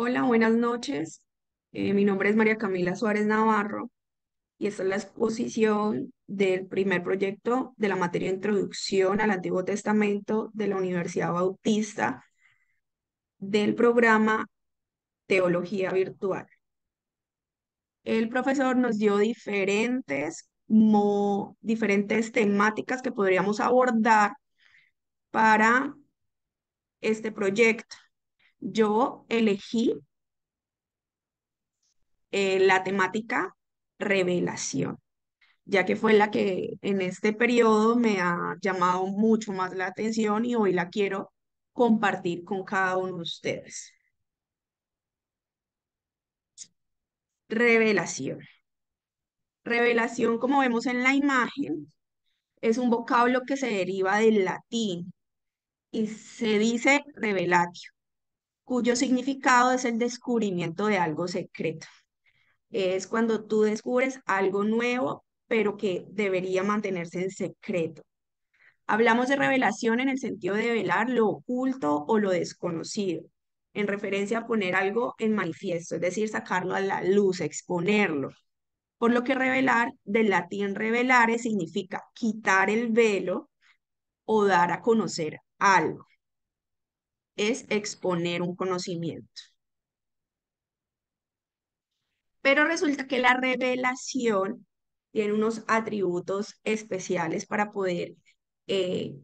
Hola, buenas noches. Mi nombre es María Camila Suárez Navarro y esta es la exposición del primer proyecto de la materia Introducción al Antiguo Testamento de la Universidad Bautista del programa Teología Virtual. El profesor nos dio diferentes temáticas que podríamos abordar para este proyecto. Yo elegí la temática revelación, ya que fue la que en este periodo me ha llamado mucho más la atención y hoy la quiero compartir con cada uno de ustedes. Revelación. Revelación, como vemos en la imagen, es un vocablo que se deriva del latín y se dice revelatio, cuyo significado es el descubrimiento de algo secreto. Es cuando tú descubres algo nuevo, pero que debería mantenerse en secreto. Hablamos de revelación en el sentido de velar lo oculto o lo desconocido, en referencia a poner algo en manifiesto, es decir, sacarlo a la luz, exponerlo. Por lo que revelar, del latín revelare, significa quitar el velo o dar a conocer algo. Es exponer un conocimiento. Pero resulta que la revelación tiene unos atributos especiales para eh,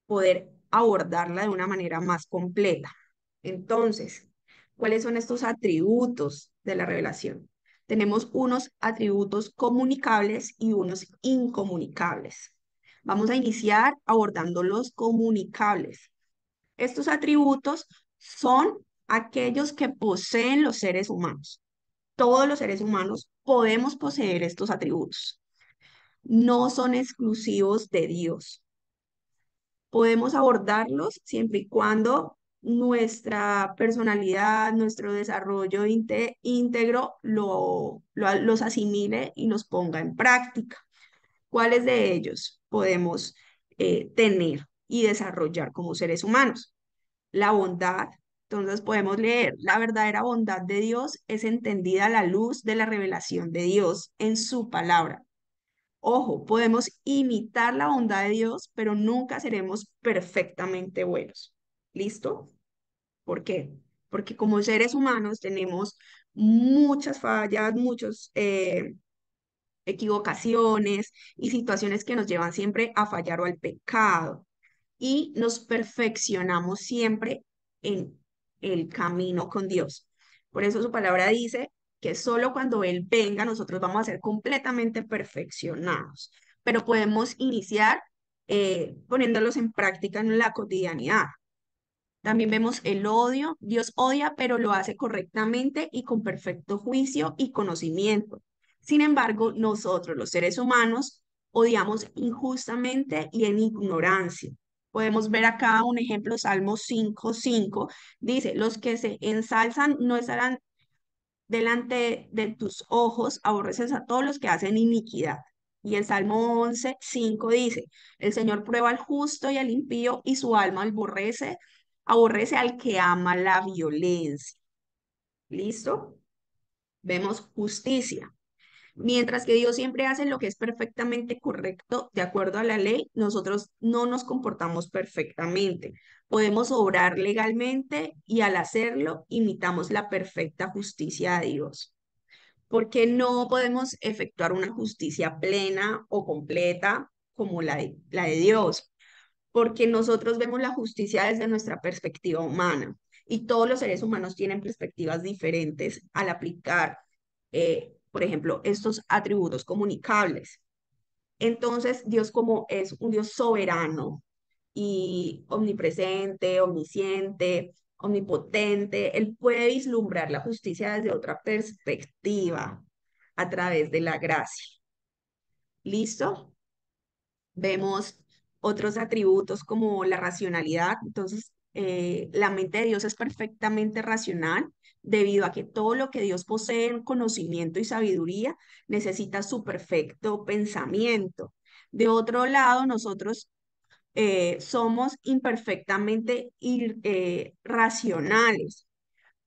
poder abordarla de una manera más completa. Entonces, ¿cuáles son estos atributos de la revelación? Tenemos unos atributos comunicables y unos incomunicables. Vamos a iniciar abordando los comunicables. Estos atributos son aquellos que poseen los seres humanos. Todos los seres humanos podemos poseer estos atributos. No son exclusivos de Dios. Podemos abordarlos siempre y cuando nuestra personalidad, nuestro desarrollo íntegro los asimile y los ponga en práctica. ¿Cuáles de ellos podemos tener y desarrollar como seres humanos? La bondad. Entonces podemos leer, la verdadera bondad de Dios es entendida a la luz de la revelación de Dios en su palabra. Ojo, podemos imitar la bondad de Dios, pero nunca seremos perfectamente buenos. ¿Listo? ¿Por qué? Porque como seres humanos tenemos muchas fallas, muchas equivocaciones y situaciones que nos llevan siempre a fallar o al pecado. Y nos perfeccionamos siempre en el camino con Dios. Por eso su palabra dice que solo cuando Él venga nosotros vamos a ser completamente perfeccionados, pero podemos iniciar poniéndolos en práctica en la cotidianidad. También vemos el odio. Dios odia, pero lo hace correctamente y con perfecto juicio y conocimiento. Sin embargo, nosotros, los seres humanos, odiamos injustamente y en ignorancia. Podemos ver acá un ejemplo, Salmo 5:5, dice, los que se ensalzan no estarán delante de tus ojos, aborreces a todos los que hacen iniquidad. Y el Salmo 11:5 dice, el Señor prueba al justo y al impío y su alma aborrece al que ama la violencia. ¿Listo? Vemos justicia. Mientras que Dios siempre hace lo que es perfectamente correcto de acuerdo a la ley, nosotros no nos comportamos perfectamente. Podemos obrar legalmente y al hacerlo imitamos la perfecta justicia de Dios. Porque no podemos efectuar una justicia plena o completa como la de Dios, porque nosotros vemos la justicia desde nuestra perspectiva humana y todos los seres humanos tienen perspectivas diferentes al aplicar, por ejemplo, estos atributos comunicables. Entonces, Dios como es un Dios soberano y omnipresente, omnisciente, omnipotente, Él puede vislumbrar la justicia desde otra perspectiva a través de la gracia. ¿Listo? Vemos otros atributos como la racionalidad. Entonces, la mente de Dios es perfectamente racional debido a que todo lo que Dios posee en conocimiento y sabiduría necesita su perfecto pensamiento. De otro lado, nosotros somos imperfectamente racionales.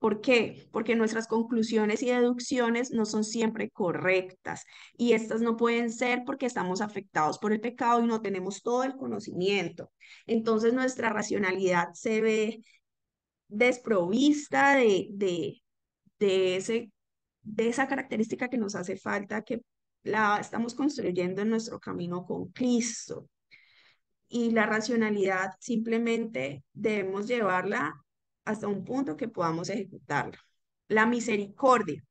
¿Por qué? Porque nuestras conclusiones y deducciones no son siempre correctas y estas no pueden ser porque estamos afectados por el pecado y no tenemos todo el conocimiento. Entonces nuestra racionalidad se ve desprovista de de esa característica que nos hace falta, que la estamos construyendo en nuestro camino con Cristo. Y la racionalidad simplemente debemos llevarla hasta un punto que podamos ejecutarla. La misericordia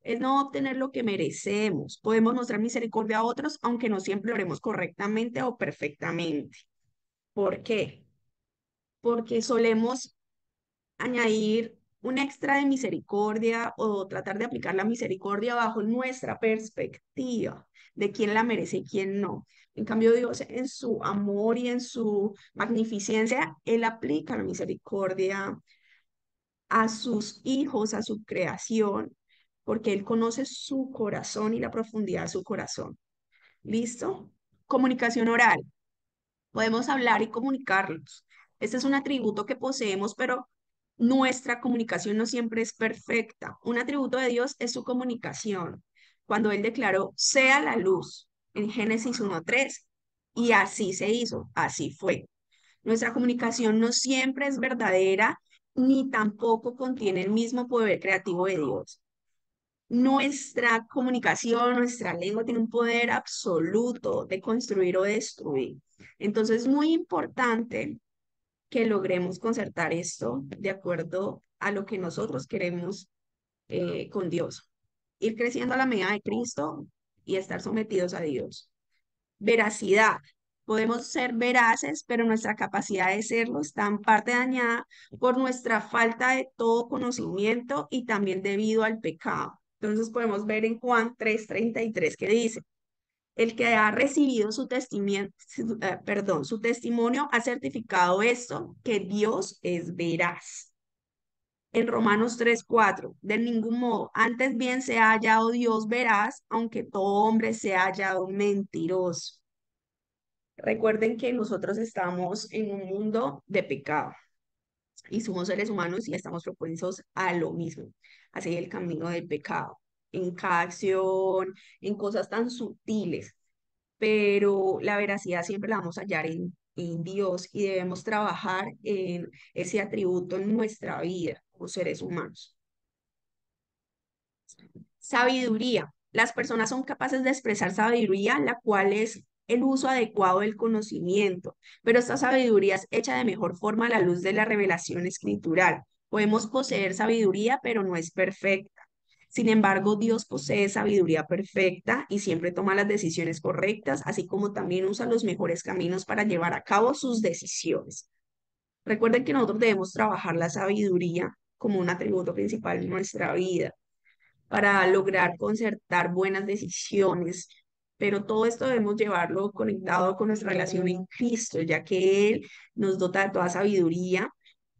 es no obtener lo que merecemos. Podemos mostrar misericordia a otros, aunque no siempre lo haremos correctamente o perfectamente. ¿Por qué? Porque solemos añadir un extra de misericordia o tratar de aplicar la misericordia bajo nuestra perspectiva de quién la merece y quién no. En cambio, Dios en su amor y en su magnificencia, Él aplica la misericordia a sus hijos, a su creación, porque Él conoce su corazón y la profundidad de su corazón. ¿Listo? Comunicación oral. Podemos hablar y comunicarlos. Este es un atributo que poseemos, pero nuestra comunicación no siempre es perfecta. Un atributo de Dios es su comunicación. Cuando Él declaró, sea la luz, en Génesis 1:3, y así se hizo, así fue. Nuestra comunicación no siempre es verdadera, ni tampoco contiene el mismo poder creativo de Dios. Nuestra comunicación, nuestra lengua tiene un poder absoluto de construir o destruir. Entonces es muy importante que logremos concertar esto de acuerdo a lo que nosotros queremos con Dios. Ir creciendo a la medida de Cristo y estar sometidos a Dios. Veracidad. Podemos ser veraces, pero nuestra capacidad de serlo está en parte dañada por nuestra falta de todo conocimiento y también debido al pecado. Entonces podemos ver en Juan 3:33 que dice, el que ha recibido su testimonio ha certificado esto, que Dios es veraz. En Romanos 3:4, de ningún modo, antes bien se ha hallado Dios veraz, aunque todo hombre se ha hallado mentiroso. Recuerden que nosotros estamos en un mundo de pecado y somos seres humanos y estamos propensos a lo mismo, a seguir el camino del pecado, en cada acción, en cosas tan sutiles, pero la veracidad siempre la vamos a hallar en Dios y debemos trabajar en ese atributo en nuestra vida como seres humanos. Sabiduría. Las personas son capaces de expresar sabiduría, la cual es el uso adecuado del conocimiento, pero esta sabiduría es hecha de mejor forma a la luz de la revelación escritural. Podemos poseer sabiduría, pero no es perfecta. Sin embargo, Dios posee sabiduría perfecta y siempre toma las decisiones correctas, así como también usa los mejores caminos para llevar a cabo sus decisiones. Recuerden que nosotros debemos trabajar la sabiduría como un atributo principal en nuestra vida para lograr concertar buenas decisiones. Pero todo esto debemos llevarlo conectado con nuestra relación en Cristo, ya que Él nos dota de toda sabiduría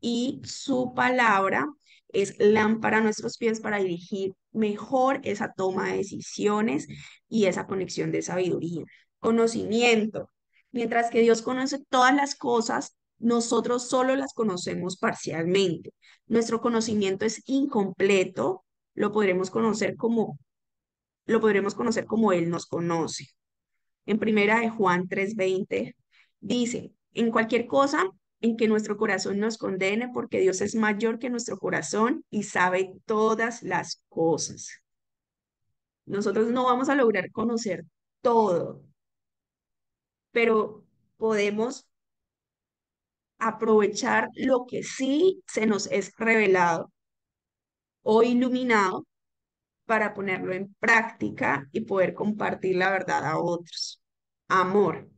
y su palabra es lámpara a nuestros pies para dirigir mejor esa toma de decisiones y esa conexión de sabiduría. Conocimiento. Mientras que Dios conoce todas las cosas, nosotros solo las conocemos parcialmente. Nuestro conocimiento es incompleto, lo podremos conocer como, lo podremos conocer como Él nos conoce. En primera de Juan 3:20 dice, en cualquier cosa en que nuestro corazón nos condene, porque Dios es mayor que nuestro corazón y sabe todas las cosas. Nosotros no vamos a lograr conocer todo, pero podemos aprovechar lo que sí se nos es revelado o iluminado para ponerlo en práctica y poder compartir la verdad a otros. Amor.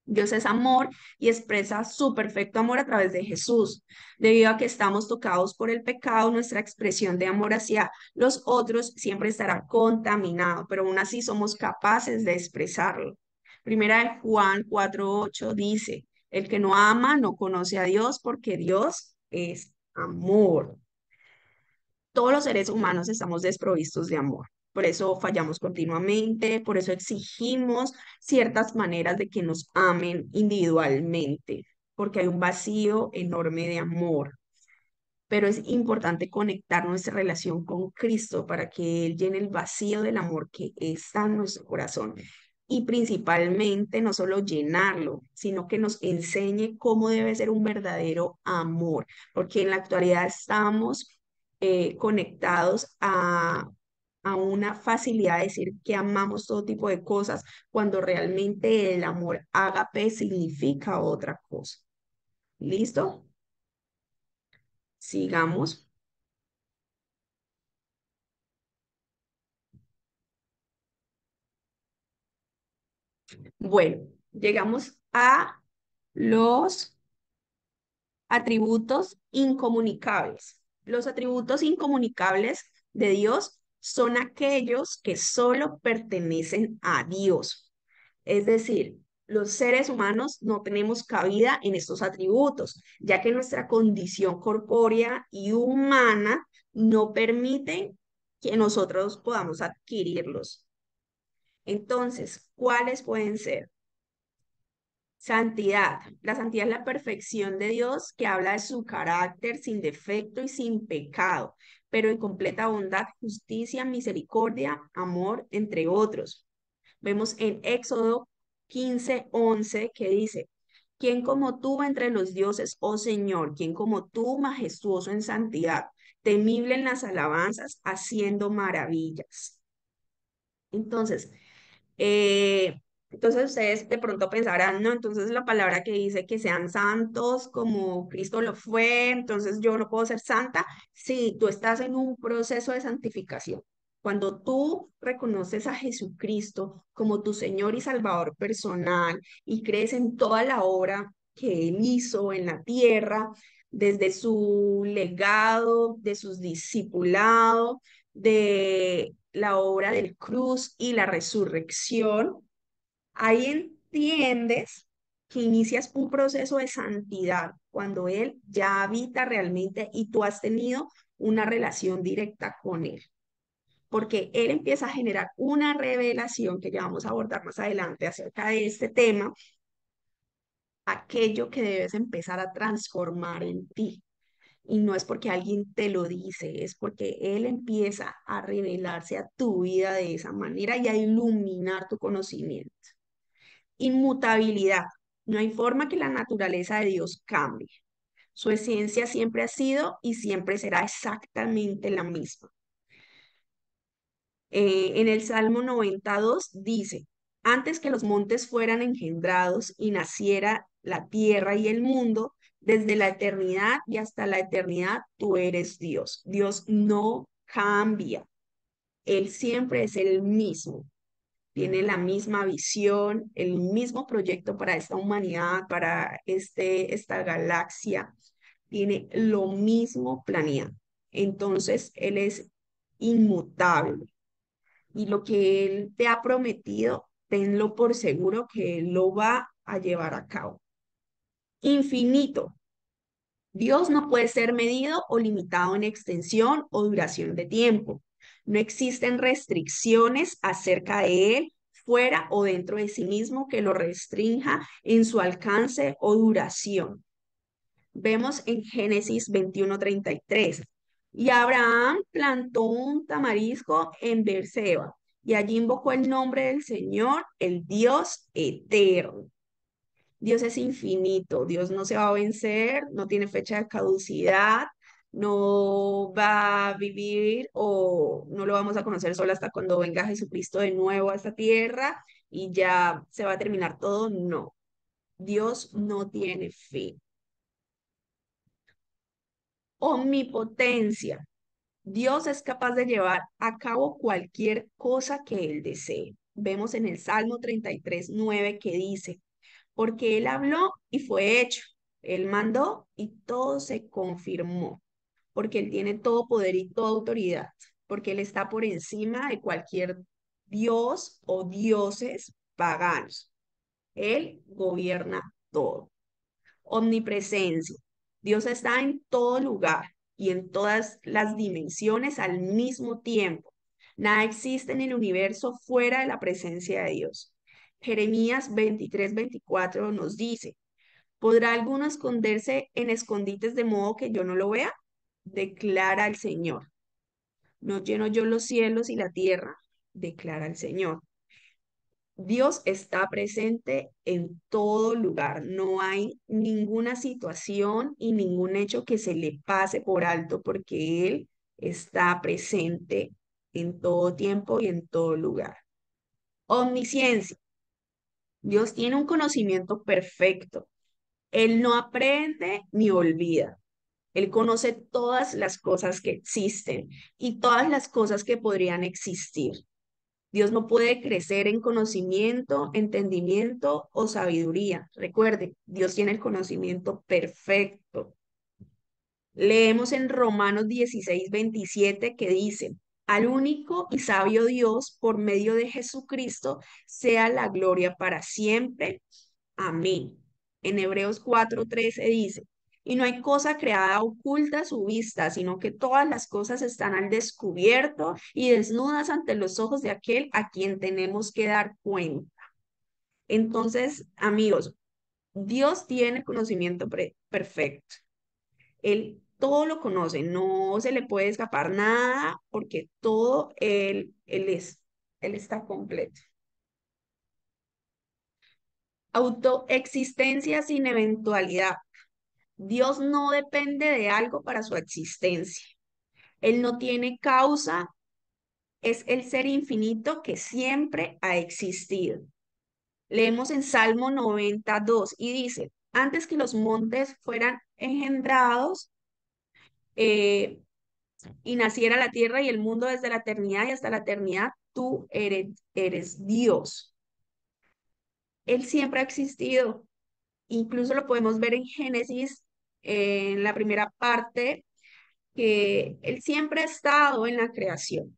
Dios es amor y expresa su perfecto amor a través de Jesús. Debido a que estamos tocados por el pecado, nuestra expresión de amor hacia los otros siempre estará contaminado, pero aún así somos capaces de expresarlo. Primera de Juan 4:8 dice, el que no ama no conoce a Dios porque Dios es amor. Todos los seres humanos estamos desprovistos de amor. Por eso fallamos continuamente, por eso exigimos ciertas maneras de que nos amen individualmente, porque hay un vacío enorme de amor. pero es importante conectar nuestra relación con Cristo para que Él llene el vacío del amor que está en nuestro corazón. Y principalmente no solo llenarlo, sino que nos enseñe cómo debe ser un verdadero amor, porque en la actualidad estamos conectados a una facilidad de decir que amamos todo tipo de cosas, cuando realmente el amor ágape significa otra cosa. ¿Listo? Sigamos. Bueno, llegamos a los atributos incomunicables. Los atributos incomunicables de Dios son aquellos que solo pertenecen a Dios. Es decir, los seres humanos no tenemos cabida en estos atributos, ya que nuestra condición corpórea y humana no permite que nosotros podamos adquirirlos. Entonces, ¿cuáles pueden ser? Santidad. La santidad es la perfección de Dios que habla de su carácter sin defecto y sin pecado, pero en completa bondad, justicia, misericordia, amor, entre otros. Vemos en Éxodo 15:11 que dice, ¿quién como tú entre los dioses, oh Señor? ¿Quién como tú, majestuoso en santidad, temible en las alabanzas, haciendo maravillas? Entonces, eh, entonces ustedes de pronto pensarán, no, entonces la palabra que dice que sean santos como Cristo lo fue, entonces yo no puedo ser santa. Sí, tú estás en un proceso de santificación. Cuando tú reconoces a Jesucristo como tu Señor y Salvador personal y crees en toda la obra que Él hizo en la tierra, desde su legado, de sus discipulados, de la obra del cruz y la resurrección, ahí entiendes que inicias un proceso de santidad cuando Él ya habita realmente y tú has tenido una relación directa con Él. Porque Él empieza a generar una revelación que ya vamos a abordar más adelante acerca de este tema, aquello que debes empezar a transformar en ti. Y no es porque alguien te lo dice, es porque Él empieza a revelarse a tu vida de esa manera y a iluminar tu conocimiento. Inmutabilidad. No hay forma que la naturaleza de Dios cambie. Su esencia siempre ha sido y siempre será exactamente la misma. En el Salmo 92 dice, antes que los montes fueran engendrados y naciera la tierra y el mundo, desde la eternidad y hasta la eternidad, tú eres Dios. Dios no cambia. Él siempre es el mismo. Tiene la misma visión, el mismo proyecto para esta humanidad, para esta galaxia. Tiene lo mismo planeado. Entonces, Él es inmutable y lo que Él te ha prometido, tenlo por seguro que Él lo va a llevar a cabo. Infinito. Dios no puede ser medido o limitado en extensión o duración de tiempo. No existen restricciones acerca de Él fuera o dentro de sí mismo que lo restrinja en su alcance o duración. Vemos en Génesis 21:33. Y Abraham plantó un tamarisco en Beerseba y allí invocó el nombre del Señor, el Dios eterno. Dios es infinito, Dios no se va a vencer, no tiene fecha de caducidad, no va a vivir o no lo vamos a conocer solo hasta cuando venga Jesucristo de nuevo a esta tierra y ya se va a terminar todo. No, Dios no tiene fin. Omnipotencia. Dios es capaz de llevar a cabo cualquier cosa que Él desee. Vemos en el Salmo 33:9 que dice, porque Él habló y fue hecho. Él mandó y todo se confirmó, porque Él tiene todo poder y toda autoridad, porque Él está por encima de cualquier dios o dioses paganos. Él gobierna todo. Omnipresencia. Dios está en todo lugar y en todas las dimensiones al mismo tiempo. Nada existe en el universo fuera de la presencia de Dios. Jeremías 23:24 nos dice, ¿podrá alguno esconderse en escondites de modo que yo no lo vea? declara el Señor. No lleno yo los cielos y la tierra, declara el Señor. Dios está presente en todo lugar. No hay ninguna situación y ningún hecho que se le pase por alto porque Él está presente en todo tiempo y en todo lugar. Omnisciencia. Dios tiene un conocimiento perfecto. Él no aprende ni olvida. Él conoce todas las cosas que existen y todas las cosas que podrían existir. Dios no puede crecer en conocimiento, entendimiento o sabiduría. Recuerde, Dios tiene el conocimiento perfecto. Leemos en Romanos 16:27 que dice, al único y sabio Dios, por medio de Jesucristo, sea la gloria para siempre. Amén. En Hebreos 4:13 dice, y no hay cosa creada oculta a su vista, sino que todas las cosas están al descubierto y desnudas ante los ojos de aquel a quien tenemos que dar cuenta. Entonces, amigos, Dios tiene conocimiento perfecto. Él todo lo conoce, no se le puede escapar nada porque todo él está completo. Autoexistencia sin eventualidad. Dios no depende de algo para su existencia. Él no tiene causa, es el ser infinito que siempre ha existido. Leemos en Salmo 92 y dice, antes que los montes fueran engendrados eh, y naciera la tierra y el mundo desde la eternidad y hasta la eternidad, tú eres Dios. Él siempre ha existido. Incluso lo podemos ver en Génesis, en la primera parte que Él siempre ha estado en la creación,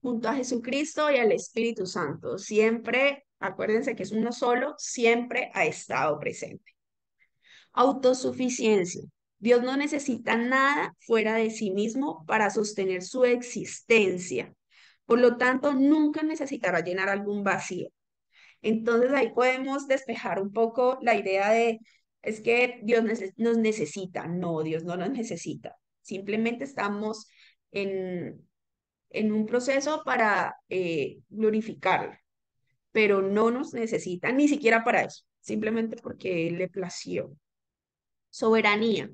junto a Jesucristo y al Espíritu Santo. Siempre, acuérdense que es uno solo, siempre ha estado presente. Autosuficiencia. Dios no necesita nada fuera de sí mismo para sostener su existencia. Por lo tanto, nunca necesitará llenar algún vacío. Entonces ahí podemos despejar un poco la idea de, es que Dios nos necesita. No, Dios no nos necesita. Simplemente estamos en, en un proceso para glorificarlo, pero no nos necesita ni siquiera para eso, simplemente porque Él le plació. Soberanía.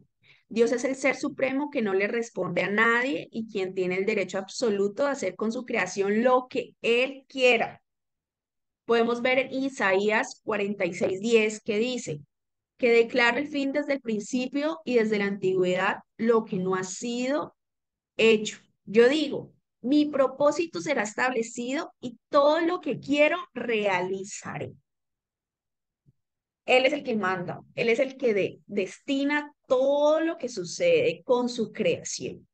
Dios es el ser supremo que no le responde a nadie y quien tiene el derecho absoluto de hacer con su creación lo que Él quiera. Podemos ver en Isaías 46:10 que dice que declara el fin desde el principio y desde la antigüedad lo que no ha sido hecho. Yo digo, mi propósito será establecido y todo lo que quiero realizaré. Él es el que manda, Él es el que destina todo lo que sucede con su creación.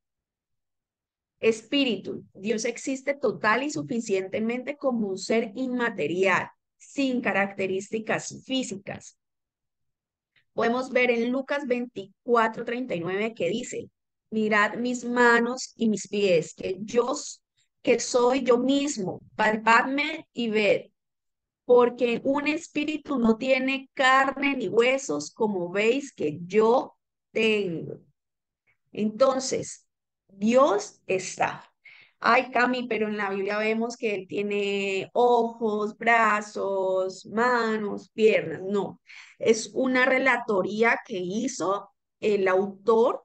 Espíritu, Dios existe total y suficientemente como un ser inmaterial, sin características físicas. Podemos ver en Lucas 24:39 que dice, mirad mis manos y mis pies, que soy yo mismo, palpadme y ved, porque un espíritu no tiene carne ni huesos, como veis que yo tengo. Entonces, Dios está. Ay, Cami, pero en la Biblia vemos que Él tiene ojos, brazos, manos, piernas. No, es una relatoría que hizo el autor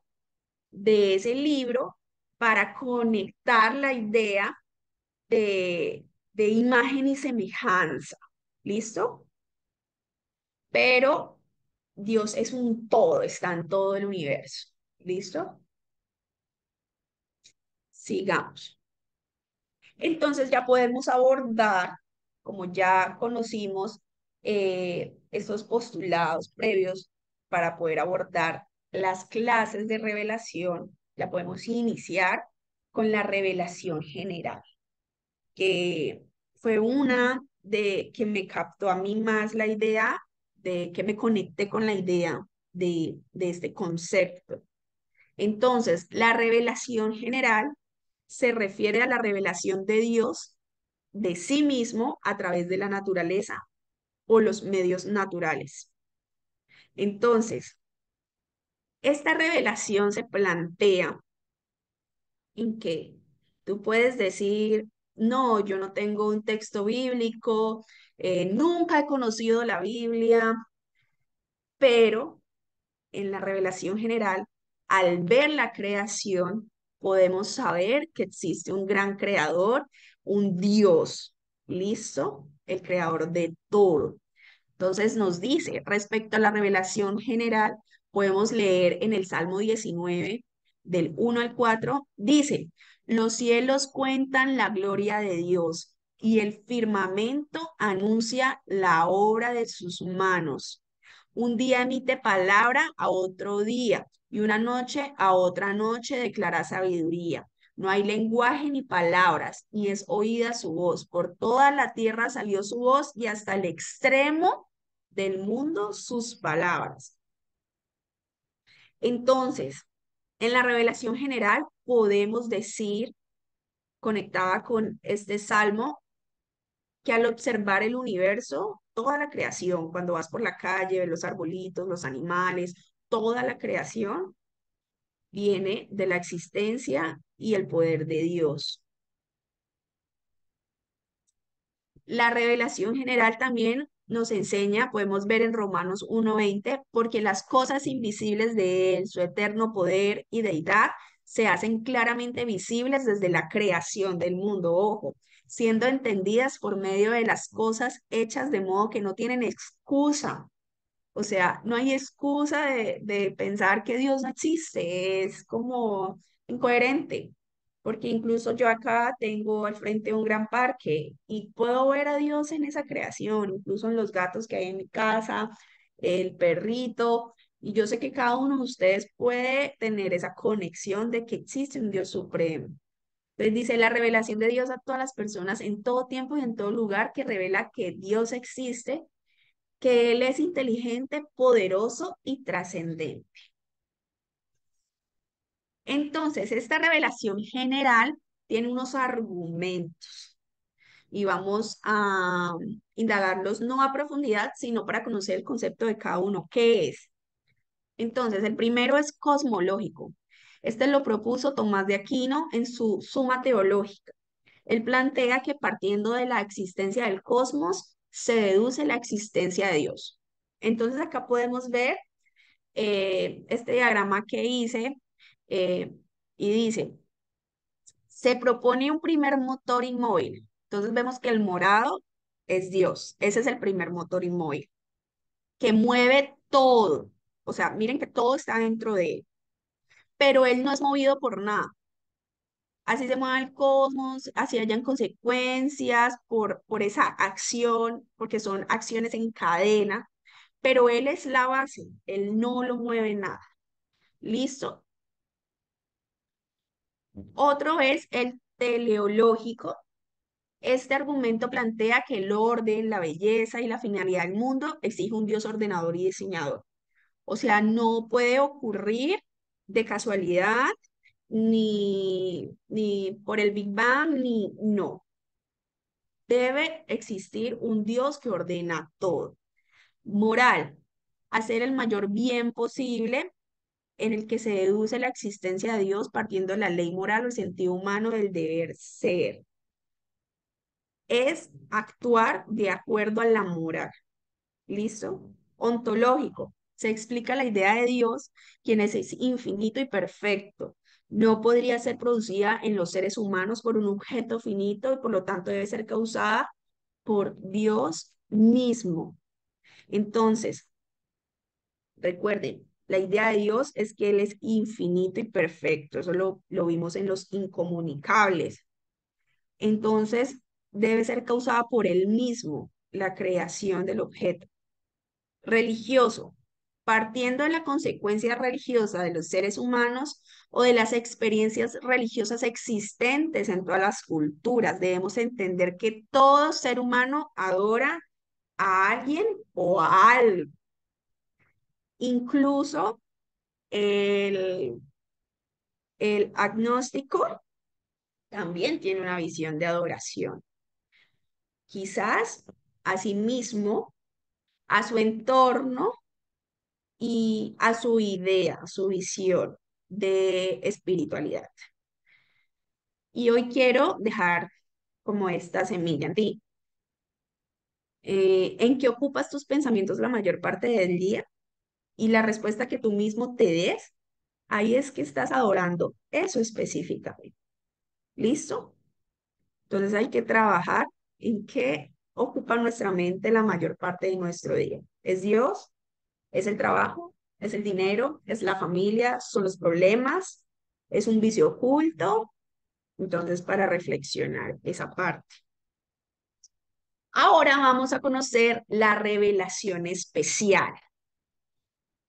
de ese libro para conectar la idea de imagen y semejanza. ¿Listo? Pero Dios es un todo, está en todo el universo. ¿Listo? Sigamos. Entonces ya podemos abordar, como ya conocimos estos postulados previos para poder abordar las clases de revelación, ya podemos iniciar con la revelación general, que fue una de que me captó a mí más la idea, de que me conecté con la idea de este concepto. Entonces, la revelación general se refiere a la revelación de Dios de sí mismo a través de la naturaleza o los medios naturales. Entonces, esta revelación se plantea en que tú puedes decir, no, yo no tengo un texto bíblico, nunca he conocido la Biblia, pero en la revelación general, al ver la creación, podemos saber que existe un gran creador, un Dios, ¿listo? El creador de todo. Entonces nos dice, respecto a la revelación general, podemos leer en el Salmo 19, del 1 al 4 dice, los cielos cuentan la gloria de Dios y el firmamento anuncia la obra de sus manos. Un día emite palabra a otro día y una noche a otra noche declara sabiduría. No hay lenguaje ni palabras, ni es oída su voz. Por toda la tierra salió su voz y hasta el extremo del mundo sus palabras. Entonces, en la revelación general podemos decir, conectada con este salmo, que al observar el universo, toda la creación, cuando vas por la calle, ves los arbolitos, los animales, toda la creación viene de la existencia y el poder de Dios. La revelación general también nos enseña, podemos ver en Romanos 1:20, porque las cosas invisibles de Él, su eterno poder y deidad, se hacen claramente visibles desde la creación del mundo, ojo, siendo entendidas por medio de las cosas hechas de modo que no tienen excusa. O sea, no hay excusa de pensar que Dios no existe, es como incoherente, porque incluso yo acá tengo al frente un gran parque y puedo ver a Dios en esa creación, incluso en los gatos que hay en mi casa, el perrito, y yo sé que cada uno de ustedes puede tener esa conexión de que existe un Dios supremo. Entonces dice la revelación de Dios a todas las personas en todo tiempo y en todo lugar que revela que Dios existe, que Él es inteligente, poderoso y trascendente. Entonces, esta revelación general tiene unos argumentos y vamos a indagarlos no a profundidad, sino para conocer el concepto de cada uno. ¿Qué es? Entonces, el primero es cosmológico. Este lo propuso Tomás de Aquino en su Suma Teológica. Él plantea que partiendo de la existencia del cosmos, se deduce la existencia de Dios. Entonces, acá podemos ver este diagrama que hice eh, y dice, se propone un primer motor inmóvil. Entonces vemos que el morado es Dios. Ese es el primer motor inmóvil que mueve todo. O sea, miren que todo está dentro de él, pero él no es movido por nada. Así se mueve el cosmos, así hayan consecuencias por esa acción, porque son acciones en cadena, pero él es la base, él no lo mueve nada. ¿Listo? Otro es el teleológico. Este argumento plantea que el orden, la belleza y la finalidad del mundo exige un Dios ordenador y diseñador. O sea, no puede ocurrir de casualidad, ni por el Big Bang, ni no. Debe existir un Dios que ordena todo. Moral, hacer el mayor bien posible en el que se deduce la existencia de Dios partiendo de la ley moral o el sentido humano del deber ser. Es actuar de acuerdo a la moral. ¿Listo? Ontológico. Se explica la idea de Dios, quien es infinito y perfecto. No podría ser producida en los seres humanos por un objeto finito y por lo tanto debe ser causada por Dios mismo. Entonces, recuerden, la idea de Dios es que Él es infinito y perfecto. Eso lo vimos en los incomunicables. Entonces, debe ser causada por Él mismo, la creación del objeto. Religioso, partiendo de la consecuencia religiosa de los seres humanos o de las experiencias religiosas existentes en todas las culturas. Debemos entender que todo ser humano adora a alguien o a algo. Incluso el, el agnóstico también tiene una visión de adoración. Quizás a sí mismo, a su entorno y a su idea, a su visión de espiritualidad. Y hoy quiero dejar como esta semilla en ti. ¿En qué ocupas tus pensamientos la mayor parte del día? Y la respuesta que tú mismo te des, ahí es que estás adorando eso específicamente. ¿Listo? Entonces hay que trabajar en qué ocupa nuestra mente la mayor parte de nuestro día. ¿Es Dios? ¿Es el trabajo? ¿Es el dinero? ¿Es la familia? ¿Son los problemas? ¿Es un vicio oculto? Entonces, para reflexionar esa parte. Ahora vamos a conocer la revelación especial.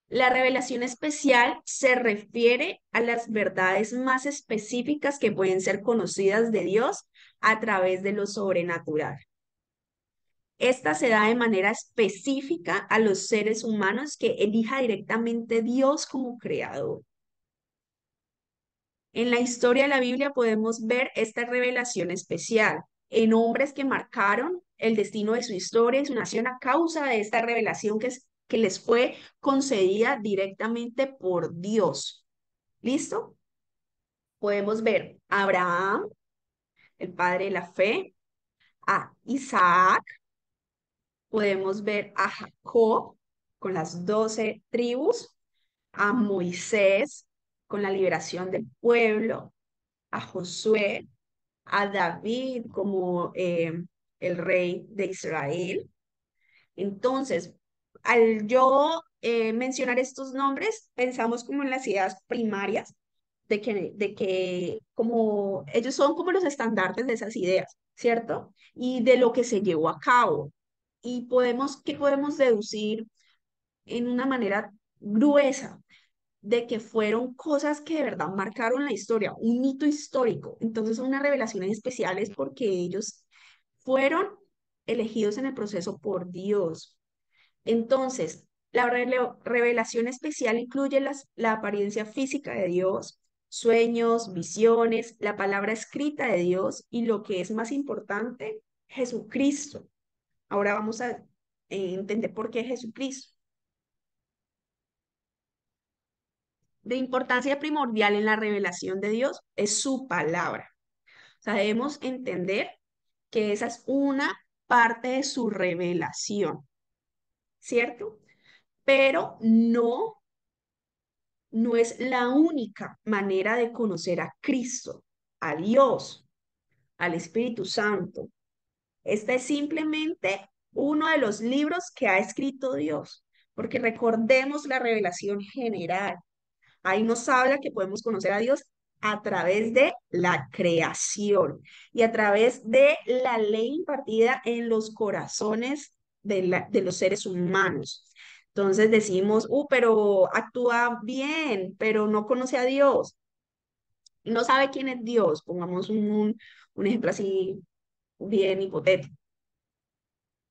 La revelación especial se refiere a las verdades más específicas que pueden ser conocidas de Dios a través de lo sobrenatural. Esta se da de manera específica a los seres humanos que elija directamente Dios como creador. En la historia de la Biblia podemos ver esta revelación especial en hombres que marcaron el destino de su historia y su nación a causa de esta revelación que les fue concedida directamente por Dios. ¿Listo? Podemos ver a Abraham, el padre de la fe, a Isaac, podemos ver a Jacob con las 12 tribus, a Moisés con la liberación del pueblo, a Josué, a David como el rey de Israel. Entonces, al yo mencionar estos nombres, pensamos como en las ideas primarias de que como ellos son como los estandartes de esas ideas, ¿cierto? Y de lo que se llevó a cabo. Y ¿qué podemos deducir en una manera gruesa? De que fueron cosas que de verdad marcaron la historia, un hito histórico. Entonces son unas revelaciones especiales porque ellos fueron elegidos en el proceso por Dios. Entonces, la revelación especial incluye la apariencia física de Dios, sueños, visiones, la palabra escrita de Dios y lo que es más importante, Jesucristo. Ahora vamos a entender por qué Jesucristo. De importancia primordial en la revelación de Dios es su palabra. O sea, debemos entender que esa es una parte de su revelación, ¿cierto? Pero no es la única manera de conocer a Cristo, a Dios, al Espíritu Santo. Este es simplemente uno de los libros que ha escrito Dios, porque recordemos la revelación general. Ahí nos habla que podemos conocer a Dios a través de la creación y a través de la ley impartida en los corazones de los seres humanos. Entonces decimos, pero actúa bien, pero no conoce a Dios, no sabe quién es Dios. Pongamos un ejemplo así bien hipotético,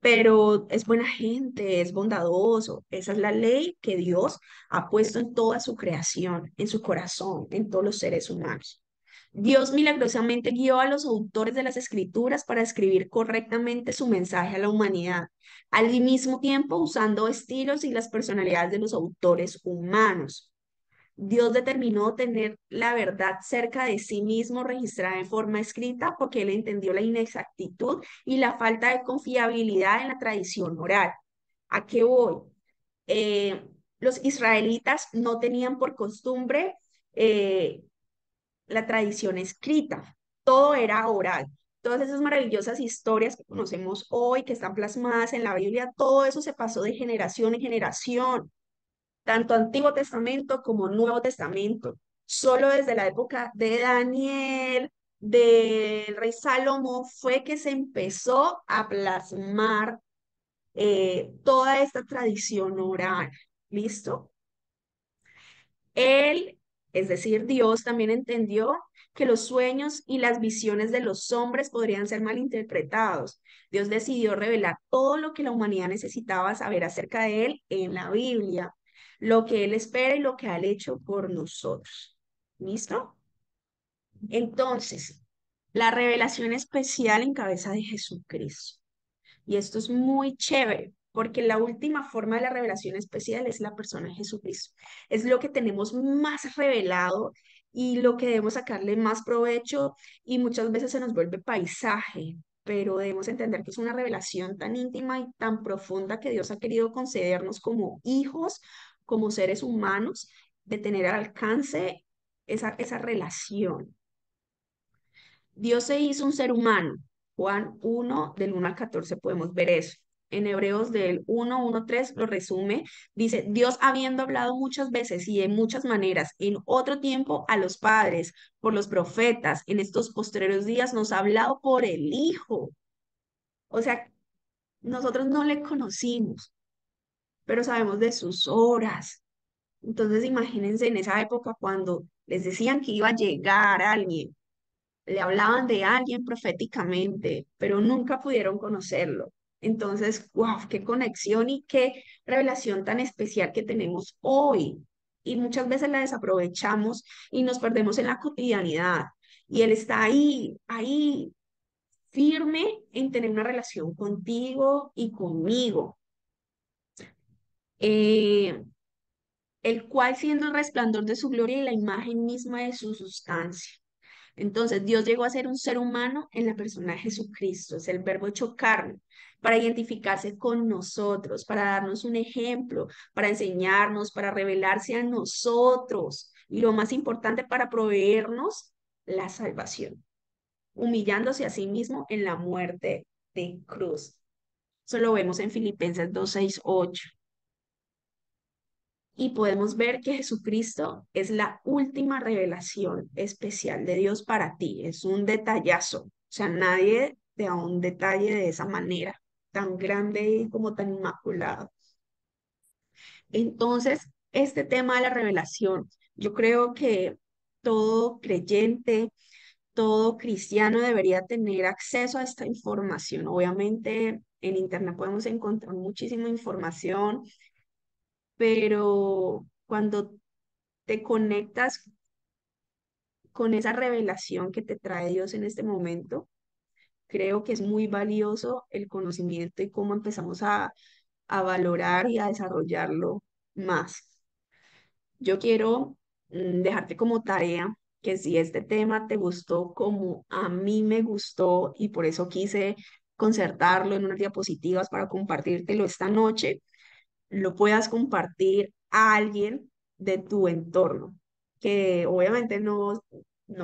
pero es buena gente, es bondadoso. Esa es la ley que Dios ha puesto en toda su creación, en su corazón, en todos los seres humanos. Dios milagrosamente guió a los autores de las escrituras para escribir correctamente su mensaje a la humanidad, al mismo tiempo usando estilos y las personalidades de los autores humanos. Dios determinó tener la verdad cerca de sí mismo registrada en forma escrita porque él entendió la inexactitud y la falta de confiabilidad en la tradición oral. ¿A qué voy? Eh, los israelitas no tenían por costumbre eh, la tradición escrita, todo era oral. Todas esas maravillosas historias que conocemos hoy, que están plasmadas en la Biblia, todo eso se pasó de generación en generación tanto Antiguo Testamento como Nuevo Testamento. Solo desde la época de Daniel, del rey Salomón, fue que se empezó a plasmar toda esta tradición oral. ¿Listo? Él, es decir, Dios también entendió que los sueños y las visiones de los hombres podrían ser malinterpretados. Dios decidió revelar todo lo que la humanidad necesitaba saber acerca de Él en la Biblia, lo que Él espera y lo que ha hecho por nosotros. ¿Listo? Entonces, la revelación especial en cabeza de Jesucristo. Y esto es muy chévere, porque la última forma de la revelación especial es la persona de Jesucristo. Es lo que tenemos más revelado y lo que debemos sacarle más provecho y muchas veces se nos vuelve paisaje, pero debemos entender que es una revelación tan íntima y tan profunda que Dios ha querido concedernos como hijos, como seres humanos, de tener al alcance esa relación. Dios se hizo un ser humano. Juan 1, del 1 al 14 podemos ver eso. En Hebreos del 1:1-3 lo resume, dice, Dios habiendo hablado muchas veces y de muchas maneras en otro tiempo a los padres, por los profetas, en estos postreros días nos ha hablado por el Hijo. O sea, nosotros no le conocimos, pero sabemos de sus obras. Entonces imagínense en esa época cuando les decían que iba a llegar alguien, le hablaban de alguien proféticamente, pero nunca pudieron conocerlo. Entonces, wow, qué conexión y qué revelación tan especial que tenemos hoy. Y muchas veces la desaprovechamos y nos perdemos en la cotidianidad. Y Él está ahí, ahí, firme en tener una relación contigo y conmigo. Eh, el cual siendo el resplandor de su gloria y la imagen misma de su sustancia. Entonces, Dios llegó a ser un ser humano en la persona de Jesucristo, es el verbo hecho carne, para identificarse con nosotros, para darnos un ejemplo, para enseñarnos, para revelarse a nosotros y lo más importante, para proveernos la salvación, humillándose a sí mismo en la muerte de cruz. Eso lo vemos en Filipenses 2:6-8. Y podemos ver que Jesucristo es la última revelación especial de Dios para ti. Es un detallazo. O sea, nadie te da un detalle de esa manera, tan grande y como tan inmaculado. Entonces, este tema de la revelación, yo creo que todo creyente, todo cristiano debería tener acceso a esta información. Obviamente, en Internet podemos encontrar muchísima información, pero cuando te conectas con esa revelación que te trae Dios en este momento, creo que es muy valioso el conocimiento y cómo empezamos a valorar y a desarrollarlo más. Yo quiero dejarte como tarea que si este tema te gustó como a mí me gustó y por eso quise concertarlo en unas diapositivas para compartírtelo esta noche, lo puedas compartir a alguien de tu entorno, que obviamente no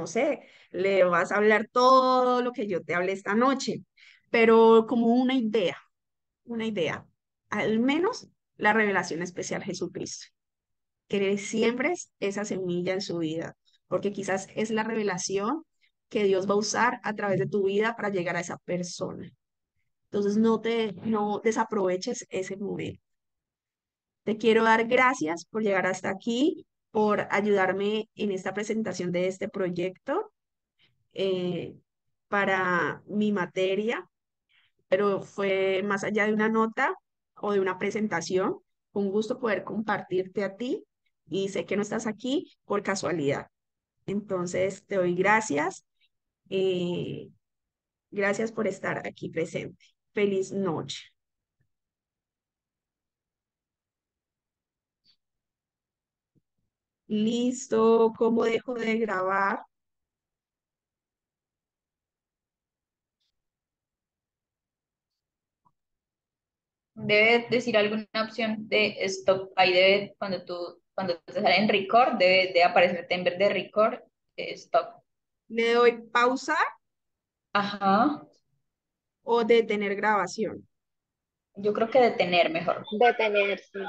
sé, le vas a hablar todo lo que yo te hablé esta noche, pero como una idea, al menos la revelación especial Jesucristo, que le siembres esa semilla en su vida, porque quizás es la revelación que Dios va a usar a través de tu vida para llegar a esa persona. Entonces no desaproveches ese momento. Te quiero dar gracias por llegar hasta aquí, por ayudarme en esta presentación de este proyecto eh, para mi materia, pero fue más allá de una nota o de una presentación. Fue un gusto poder compartirte a ti y sé que no estás aquí por casualidad. Entonces, te doy gracias. eh, Gracias por estar aquí presente. Feliz noche. Listo, ¿cómo dejo de grabar? Debe decir alguna opción de stop. Ahí debe, cuando te sale en record, debe de aparecerte en vez de record, stop. Le doy pausa Ajá. o detener grabación. Yo creo que detener mejor. Detenerse.